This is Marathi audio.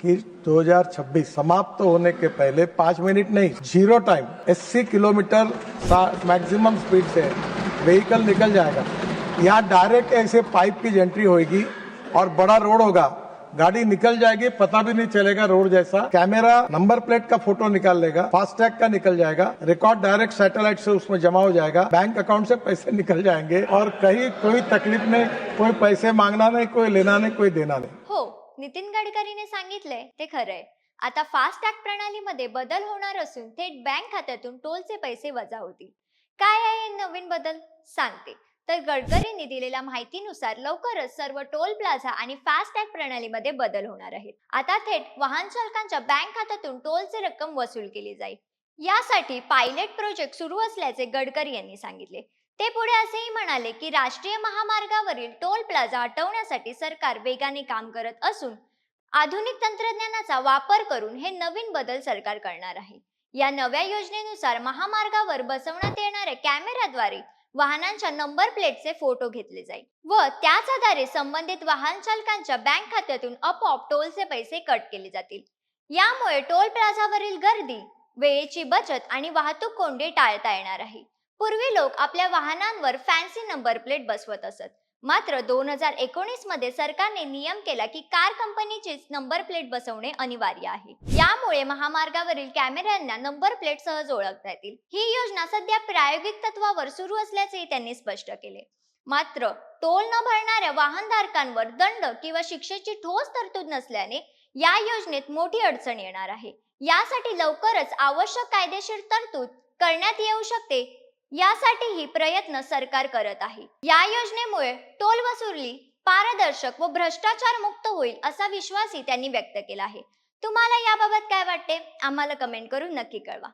कि 2026 समाप्त होने के पहले 5 मिनट नहीं, zero time 80 kilometre maximum speed से व्हीकल निकल जाएगा। यहाँ डायरेक्ट ऐसे पाइप की एंट्री होगी और बड़ा रोड होगा, गाड़ी निकल जाएगी, पता भी नहीं चलेगा रोड जैसा। कैमरा नंबर प्लेट का फोटो निकाल लेगा, फास्टैग का निकल जाएगा, रिकॉर्ड डायरेक्ट सैटेलाइट से उसमें जमा हो जाएगा, बैंक अकाउंट से पैसे निकल जाएंगे और कहीं कोई तकलीफ नहीं, कोई पैसे मांगना नहीं, कोई लेना नाही, कोई देना नाही। हो, नितीन गडकरीने सांगितलंय ते खरंय। आता फास्टॅग प्रणालीमध्ये बदल होणार असून थेट बँक खात्यातून टोलचे पैसे वजा होतील। काय आहे हे नवीन बदल सांगते। तर गडकरींनी दिलेल्या माहितीनुसार लवकरच सर्व टोल प्लाझा आणि फास्टॅग प्रणालीमध्ये बदल होणार आहेत। आता थेट वाहन चालकांच्या बँक खात्यातून टोलची रक्कम वसूल केली जाईल। यासाठी पायलट प्रोजेक्ट सुरू असल्याचे गडकरी यांनी सांगितले। ते पुढे असेही म्हणाले की राष्ट्रीय महामार्गावरील टोल प्लाझा हटवण्यासाठी सरकार वेगाने काम करत असून आधुनिक तंत्रज्ञानाचा वापर करून हे नवीन बदल सरकार करणार आहे। या नव्या योजनेनुसार महामार्गावर बसवण्यात येणाऱ्या कॅमेऱ्याद्वारे वाहनांच्या नंबर प्लेटचे फोटो घेतले जाईल व त्याच आधारे संबंधित वाहन चालकांच्या बँक खात्यातून आपोआप टोलचे पैसे कट केले जातील। यामुळे टोल प्लाझावरील गर्दी, वेळेची बचत आणि वाहतूक कोंडी टाळता येणार आहे। पूर्वी लोक आपल्या वाहनांवर फॅन्सी नंबर प्लेट बसवत असत, मात्र 2019 मध्ये सरकारने नियम केला की कार कंपनीचीच नंबर प्लेट बसवणे अनिवार्य आहे। यामुळे महामार्गावरील कॅमेऱ्यांना नंबर प्लेट सहज ओळखता येतील। ही योजना सध्या प्रायोगिक तत्वावर सुरू असल्याचेही त्यांनी स्पष्ट केले। मात्र टोल न भरणाऱ्या वाहनधारकांवर दंड किंवा शिक्षेची ठोस तरतूद नसल्याने या योजनेत मोठी अडचण येणार आहे। यासाठी लवकरच आवश्यक कायदेशीर तरतूद करण्यात येऊ शकते, यासाठीही प्रयत्न सरकार करत आहे। या योजनेमुळे टोल वसुली पारदर्शक व भ्रष्टाचार मुक्त होईल असा विश्वासही त्यांनी व्यक्त केला आहे। तुम्हाला याबाबत काय वाटते? आम्हाला कमेंट करून नक्की कळवा।